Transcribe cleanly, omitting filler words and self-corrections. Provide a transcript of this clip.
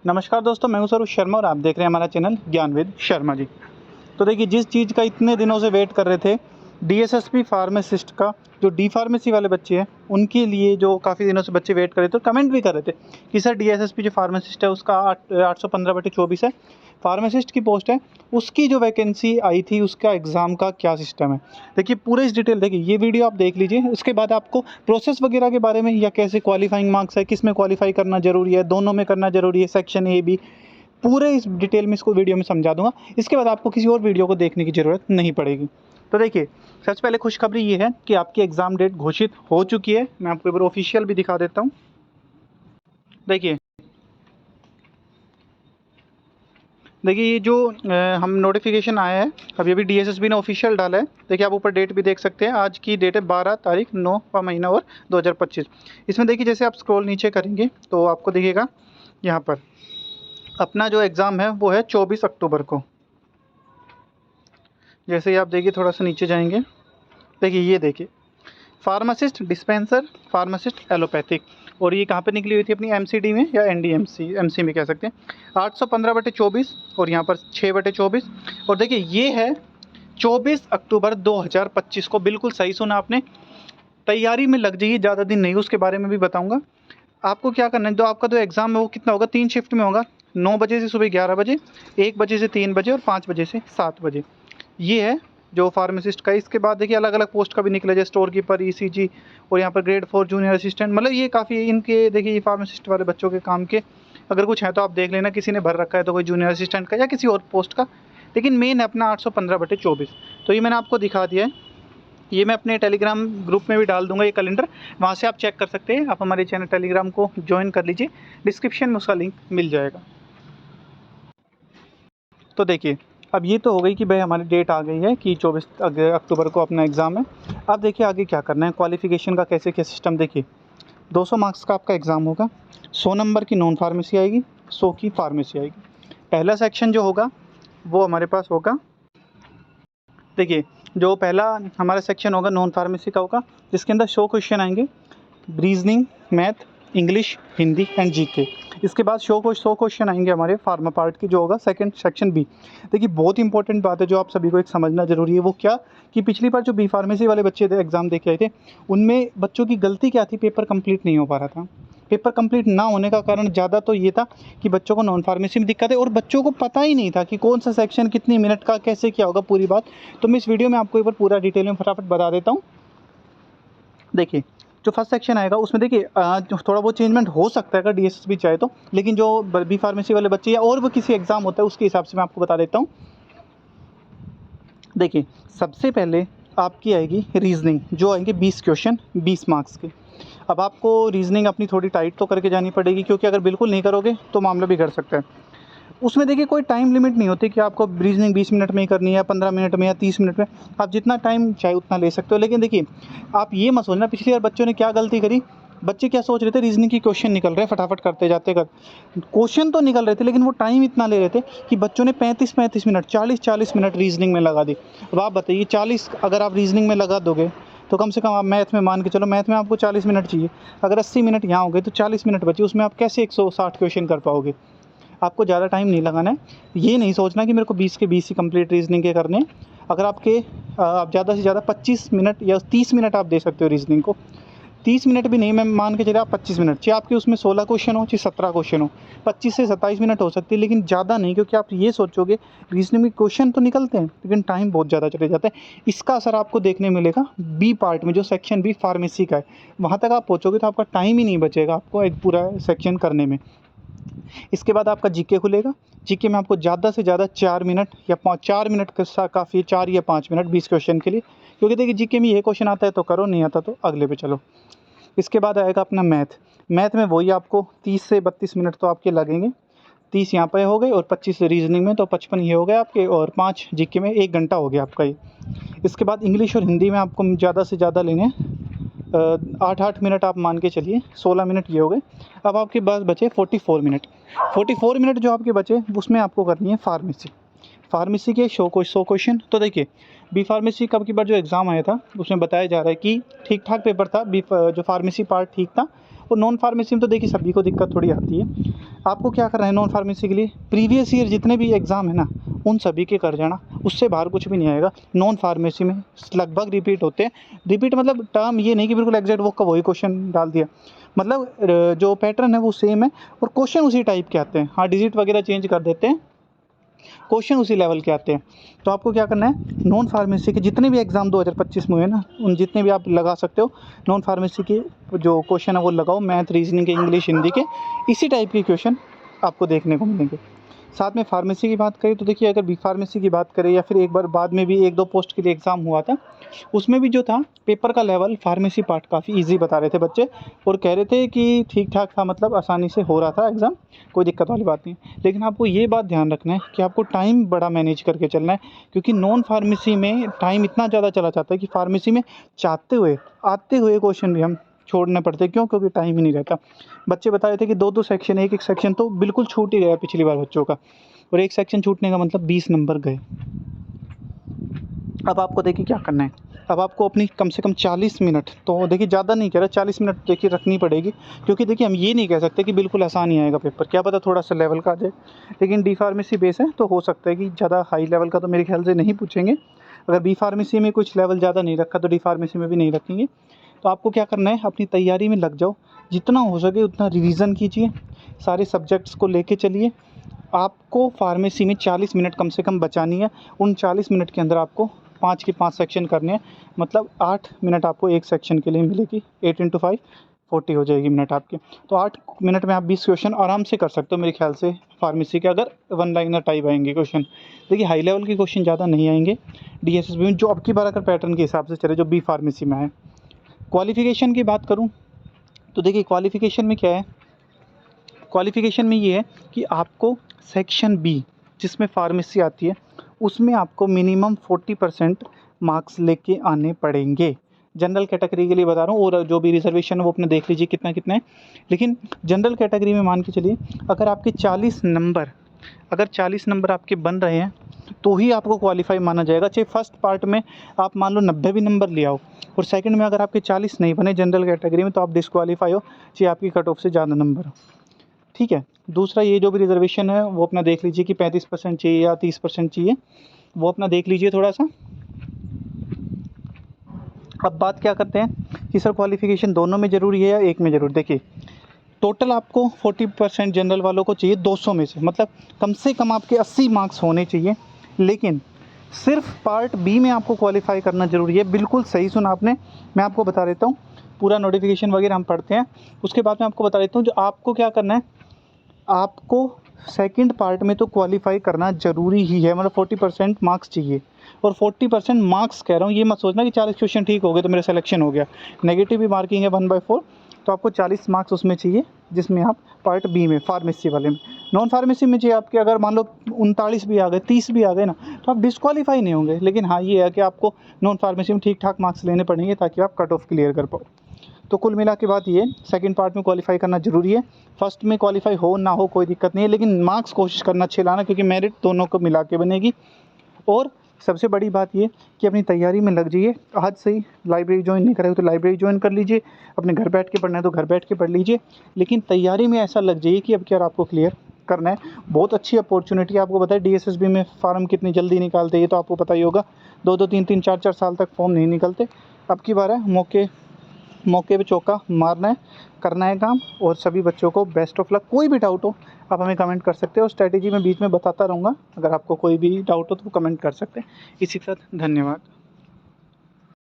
नमस्कार दोस्तों, मैं हूं स्वरूप शर्मा और आप देख रहे हैं हमारा चैनल ज्ञानविद शर्मा जी। तो देखिए, जिस चीज़ का इतने दिनों से वेट कर रहे थे, डीएसएसपी फार्मासिस्ट का, जो डी फार्मेसी वाले बच्चे हैं उनके लिए, जो काफ़ी दिनों से बच्चे वेट कर रहे थे और कमेंट भी कर रहे थे कि सर डीएसएसपी जो फार्मासिस्ट है उसका 815/24 है, फार्मासिस्ट की पोस्ट है, उसकी जो वैकेंसी आई थी उसका एग्ज़ाम का क्या सिस्टम है। देखिए पूरे इस डिटेल, देखिए ये वीडियो आप देख लीजिए, उसके बाद आपको प्रोसेस वगैरह के बारे में, या कैसे क्वालिफाइंग मार्क्स है, किस में क्वालिफाई करना ज़रूरी है, दोनों में करना ज़रूरी है, सेक्शन ए बी, पूरे इस डिटेल में इसको वीडियो में समझा दूंगा। इसके बाद आपको किसी और वीडियो को देखने की ज़रूरत नहीं पड़ेगी। तो देखिए, सबसे पहले खुशखबरी ये है कि आपकी एग्ज़ाम डेट घोषित हो चुकी है। मैं आपको एक बार ऑफिशियल भी दिखा देता हूँ। देखिए ये जो हम नोटिफिकेशन आया है, अभी डीएसएसबी ने ऑफिशियल डाला है। देखिए आप ऊपर डेट भी देख सकते हैं, आज की डेट है 12 तारीख 9वां महीना और 2025। इसमें देखिए जैसे आप स्क्रॉल नीचे करेंगे तो आपको दिखेगा यहाँ पर अपना जो एग्ज़ाम है वो है 24 अक्टूबर को। जैसे ही आप देखिए थोड़ा सा नीचे जाएंगे, देखिए ये देखिए फार्मासिस्ट डिस्पेंसर, फार्मासिस्ट एलोपैथिक, और ये कहाँ पे निकली हुई थी अपनी एमसीडी में या एमसी में कह सकते हैं। 815/24 और यहाँ पर 6/24। और देखिए ये है 24 अक्टूबर 2025 को। बिल्कुल सही सुना आपने। तैयारी में लग जाइए, ज़्यादा दिन नहीं, उसके बारे में भी बताऊँगा। आपको क्या करना है, जो आपका जो एग्ज़ाम है वो कितना होगा, 3 शिफ्ट में होगा। 9 बजे से सुबह 11 बजे, 1 बजे से 3 बजे और 5 बजे से 7 बजे। ये है जो फार्मासिस्ट का। इसके बाद देखिए अलग अलग पोस्ट का भी निकला, जैसे स्टोर कीपर, ईसीजी, और यहाँ पर ग्रेड 4 जूनियर असिस्टेंट। मतलब ये काफ़ी इनके, देखिए ये फार्मासिस्ट वाले बच्चों के काम के अगर कुछ है तो आप देख लेना, किसी ने भर रखा है तो कोई जूनियर असिस्टेंट का या किसी और पोस्ट का। लेकिन मेन है अपना 815/24। तो ये मैंने आपको दिखा दिया है। ये मैं अपने टेलीग्राम ग्रुप में भी डाल दूंगा ये कैलेंडर, वहाँ से आप चेक कर सकते हैं। आप हमारे चैनल टेलीग्राम को ज्वाइन कर लीजिए, डिस्क्रिप्शन में उसका लिंक मिल जाएगा। तो देखिए अब ये तो हो गई कि भाई हमारी डेट आ गई है कि 24 अक्टूबर को अपना एग्ज़ाम है। अब देखिए आगे क्या करना है, क्वालिफ़िकेशन का कैसे क्या सिस्टम। देखिए 200 मार्क्स का आपका एग्ज़ाम होगा, 100 नंबर की नॉन फार्मेसी आएगी, 100 की फार्मेसी आएगी। पहला सेक्शन जो होगा वो हमारे पास होगा, देखिए जो पहला हमारा सेक्शन होगा नॉन फार्मेसी का होगा, जिसके अंदर 100 क्वेश्चन आएंगे, reasoning, math, English, Hindi and GK. इसके बाद 100 क्वेश्चन आएंगे हमारे फार्मा पार्ट की, जो होगा सेकंड सेक्शन बी। देखिए बहुत इंपॉर्टेंट बात है जो आप सभी को एक समझना जरूरी है, वो क्या कि पिछली बार जो बी फार्मेसी वाले बच्चे थे एग्ज़ाम दे के आए थे, उनमें बच्चों की गलती क्या थी, पेपर कंप्लीट नहीं हो पा रहा था। पेपर कंप्लीट ना होने का कारण ज़्यादा तो ये था कि बच्चों को नॉन फार्मेसी में दिक्कत है और बच्चों को पता ही नहीं था कि कौन सा सेक्शन कितनी मिनट का कैसे क्या होगा पूरी बात। तो मैं इस वीडियो में आपको एक बार पूरा डिटेल में फटाफट बता देता हूँ। देखिए जो फर्स्ट सेक्शन आएगा उसमें देखिए थोड़ा बहुत चेंजमेंट हो सकता है अगर डीएसएसबी चाहे तो, लेकिन जो बी फार्मेसी वाले बच्चे या और भी किसी एग्ज़ाम होता है उसके हिसाब से मैं आपको बता देता हूँ। देखिए सबसे पहले आपकी आएगी रीजनिंग, जो आएंगे 20 क्वेश्चन 20 मार्क्स के। अब आपको रीजनिंग अपनी थोड़ी टाइट तो करके जानी पड़ेगी, क्योंकि अगर बिल्कुल नहीं करोगे तो मामला बिगड़ सकता है। उसमें देखिए कोई टाइम लिमिट नहीं होती कि आपको रीजनिंग 20 मिनट में ही करनी है या 15 मिनट में या 30 मिनट में, आप जितना टाइम चाहे उतना ले सकते हो। लेकिन देखिए आप ये मत सोचना पिछली बार बच्चों ने क्या गलती करी। बच्चे क्या सोच रहे थे, रीजनिंग की क्वेश्चन निकल रहे, फटाफट करते जाते कर क्वेश्चन तो निकल रहे थे, लेकिन वो टाइम इतना ले रहे थे कि बच्चों ने 35-35 मिनट 40-40 मिनट रीजनिंग में लगा दी। अब आप बताइए 40 अगर आप रीजनिंग में लगा दोगे तो कम से कम आप मैथ में मान के चलो, मैथ में आपको 40 मिनट चाहिए, अगर 80 मिनट यहाँ हो गए तो 40 मिनट बचे, उसमें आप कैसे 160 क्वेश्चन कर पाओगे। आपको ज़्यादा टाइम नहीं लगाना है, ये नहीं सोचना कि मेरे को 20 के 20 ही कंप्लीट रीजनिंग के करने हैं। अगर आपके आप ज़्यादा से ज़्यादा 25 मिनट या 30 मिनट आप दे सकते हो रीजनिंग को, 30 मिनट भी नहीं, मैं मान के चलिए आप 25 मिनट, चाहे आपके उसमें 16 क्वेश्चन हो चाहे 17 क्वेश्चन हो, 25 से 27 मिनट हो सकती है, लेकिन ज़्यादा नहीं, क्योंकि आप ये सोचोगे रीजनिंग में क्वेश्चन तो निकलते हैं लेकिन टाइम बहुत ज़्यादा चले जाता है। इसका असर आपको देखने मिलेगा बी पार्ट में, जो सेक्शन बी फार्मेसी का है, वहाँ तक आप पहुँचोगे तो आपका टाइम ही नहीं बचेगा आपको एक पूरा सेक्शन करने में। इसके बाद आपका जीके खुलेगा। जीके में आपको ज़्यादा से ज़्यादा 4 मिनट या 4 मिनट का काफ़ी है, 4 या 5 मिनट 20 क्वेश्चन के लिए, क्योंकि देखिए जीके में ये क्वेश्चन आता है तो करो, नहीं आता तो अगले पे चलो। इसके बाद आएगा अपना मैथ। मैथ में वही आपको 30 से 32 मिनट तो आपके लगेंगे, 30 यहाँ पे हो गए और 25 रीजनिंग में, तो 55 ये हो गए आपके, और 5 जीके में 1 घंटा हो गया आपका ये। इसके बाद इंग्लिश और हिंदी में आपको ज़्यादा से ज़्यादा लेने 8-8 मिनट आप मान के चलिए, 16 मिनट ये हो गए। अब आपके पास बचे 44 मिनट। 44 मिनट जो आपके बचे उसमें आपको करनी है फार्मेसी। फार्मेसी के 100 क्वेश्चन। तो देखिए बी फार्मेसी कब की बार जो एग्ज़ाम आया था उसमें बताया जा रहा है कि ठीक ठाक पेपर था, जो फार्मेसी पार्ट ठीक था, और नॉन फार्मेसी में तो देखिए सभी को दिक्कत थोड़ी आती है। आपको क्या करना है नॉन फार्मेसी के लिए, प्रीवियस ईयर जितने भी एग्ज़ाम है ना उन सभी के कर जाना, उससे बाहर कुछ भी नहीं आएगा। नॉन फार्मेसी में लगभग रिपीट होते हैं, रिपीट मतलब टर्म ये नहीं कि बिल्कुल एग्जैक्ट वो का वही क्वेश्चन डाल दिया, मतलब जो पैटर्न है वो सेम है और क्वेश्चन उसी टाइप के आते हैं। हाँ, डिजिट वगैरह चेंज कर देते हैं, क्वेश्चन उसी लेवल के आते हैं। तो आपको क्या करना है, नॉन फार्मेसी के जितने भी एग्ज़ाम 2025 में हुए ना उन जितने भी आप लगा सकते हो, नॉन फार्मेसी के जो क्वेश्चन है वो लगाओ, मैथ, रीजनिंग के, इंग्लिश, हिंदी के, इसी टाइप के क्वेश्चन आपको देखने को मिलेंगे। साथ में फार्मेसी की बात करें तो देखिए, अगर बी फार्मेसी की बात करें या फिर एक बार बाद में भी 1-2 पोस्ट के लिए एग्ज़ाम हुआ था, उसमें भी जो था पेपर का लेवल फार्मेसी पार्ट काफ़ी ईज़ी बता रहे थे बच्चे और कह रहे थे कि ठीक-ठाक था, मतलब आसानी से हो रहा था एग्ज़ाम, कोई दिक्कत वाली बात नहीं। लेकिन आपको ये बात ध्यान रखना है कि आपको टाइम बड़ा मैनेज करके चलना है, क्योंकि नॉन फार्मेसी में टाइम इतना ज़्यादा चला जाता है कि फार्मेसी में चाहते हुए, आते हुए क्वेश्चन भी हम छोड़ने पड़ते हैं। क्यों? क्योंकि टाइम ही नहीं रहता। बच्चे बता रहे थे कि 2-2 सेक्शन, 1-1 सेक्शन तो बिल्कुल छूट ही गया पिछली बार बच्चों का, और 1 सेक्शन छूटने का मतलब 20 नंबर गए। अब आपको देखिए क्या करना है, अब आपको अपनी कम से कम 40 मिनट, तो देखिए ज़्यादा नहीं कह रहा, 40 मिनट देखिए रखनी पड़ेगी, क्योंकि देखिए हम ये नहीं कह सकते कि बिल्कुल आसान ही आएगा पेपर, क्या पता थोड़ा सा लेवल का आ जाए। लेकिन डी फार्मेसी बेस है तो हो सकता है कि ज़्यादा हाई लेवल का तो मेरे ख्याल से नहीं पूछेंगे। अगर बी फार्मेसी में कुछ लेवल ज़्यादा नहीं रखा तो डी फार्मेसी में भी नहीं रखेंगे। तो आपको क्या करना है, अपनी तैयारी में लग जाओ, जितना हो सके उतना रिवीजन कीजिए, सारे सब्जेक्ट्स को लेके चलिए। आपको फार्मेसी में 40 मिनट कम से कम बचानी है। उन 40 मिनट के अंदर आपको 5 के 5 सेक्शन करने हैं, मतलब 8 मिनट आपको एक सेक्शन के लिए मिलेगी। 8 × 5 40 हो जाएगी मिनट आपके। तो 8 मिनट में आप 20 क्वेश्चन आराम से कर सकते हो मेरे ख्याल से फार्मेसी के, अगर वन लाइनर टाइप आएंगे क्वेश्चन। देखिए हाई लेवल के क्वेश्चन ज़्यादा नहीं आएंगे डीएसएसबी में, जो अब की बार अगर पैटर्न के हिसाब से चले जो बी फार्मेसी में है। क्वालिफ़िकेशन की बात करूँ तो देखिए क्वालिफ़िकेशन में क्या है, क्वालिफ़िकेशन में ये है कि आपको सेक्शन बी जिसमें फार्मेसी आती है उसमें आपको मिनिमम 40% मार्क्स लेके आने पड़ेंगे। जनरल कैटेगरी के लिए बता रहा हूँ, और जो भी रिजर्वेशन है वो अपने देख लीजिए कितना कितना है। लेकिन जनरल कैटेगरी में मान के चलिए अगर आपके 40 नंबर आपके बन रहे हैं तो ही आपको क्वालिफाई माना जाएगा। चाहे फर्स्ट पार्ट में आप मान लो 90 भी नंबर ले आओ और सेकंड में अगर आपके 40 नहीं बने जनरल कैटेगरी में तो आप डिस्क्वालीफाई हो, चाहे आपकी कट ऑफ से ज़्यादा नंबर हो। ठीक है। दूसरा, ये जो भी रिजर्वेशन है वो अपना देख लीजिए कि 35% चाहिए या 30% चाहिए, वो अपना देख लीजिए थोड़ा सा। अब बात क्या करते हैं कि सर क्वालिफ़िकेशन दोनों में ज़रूरी है या एक में ज़रूरी। देखिए टोटल आपको 40% जनरल वालों को चाहिए 200 में से, मतलब कम से कम आपके 80 मार्क्स होने चाहिए। लेकिन सिर्फ पार्ट बी में आपको क्वालिफाई करना ज़रूरी है। बिल्कुल सही सुना आपने। मैं आपको बता देता हूँ, पूरा नोटिफिकेशन वगैरह हम पढ़ते हैं, उसके बाद मैं आपको बता देता हूँ जो आपको क्या करना है। आपको सेकंड पार्ट में तो क्वालिफाई करना ज़रूरी ही है, मतलब 40% मार्क्स चाहिए। और 40% मार्क्स कह रहा हूँ, ये मत सोचना कि 40 क्वेश्चन ठीक हो गए तो मेरा सिलेक्शन हो गया। नेगेटिव भी मार्किंग है 1/4, तो आपको 40 मार्क्स उसमें चाहिए, जिसमें आप पार्ट बी में फार्मेसी वाले में। नॉन फार्मेसी में चाहिए आपके अगर मान लो 39 भी आ गए, 30 भी आ गए ना, तो आप डिस्क्वालीफाई नहीं होंगे। लेकिन हाँ ये है कि आपको नॉन फार्मेसी में ठीक ठाक मार्क्स लेने पड़ेंगे ताकि आप कट ऑफ क्लियर कर पाओ। तो कुल मिला के बात ये, सेकंड पार्ट में क्वालिफाई करना ज़रूरी है। फर्स्ट में क्वालिफाई हो ना हो कोई दिक्कत नहीं है, लेकिन मार्क्स कोशिश करना अच्छे लाना, क्योंकि मेरिट दोनों को मिला के बनेगी। और सबसे बड़ी बात ये कि अपनी तैयारी में लग जाइए। आज से ही लाइब्रेरी ज्वाइन नहीं करें तो लाइब्रेरी ज्वाइन कर लीजिए, अपने घर बैठ के पढ़ना है तो घर बैठ के पढ़ लीजिए, लेकिन तैयारी में ऐसा लग जाइए कि अब क्या आपको क्लियर करना है। बहुत अच्छी अपॉर्चुनिटी है। आपको पता है डीएसएसबी में फार्म कितनी जल्दी निकालते हैं, ये तो आपको पता ही होगा। 2-2 3-3 4-4 साल तक फॉर्म नहीं निकलते। अब की बार है मौके पे चौका मारना है, करना है काम। और सभी बच्चों को बेस्ट ऑफ लक। कोई भी डाउट हो आप हमें कमेंट कर सकते हो, स्ट्रैटेजी में बीच में बताता रहूँगा। अगर आपको कोई भी डाउट हो तो वो कमेंट कर सकते हैं। इसी के साथ धन्यवाद।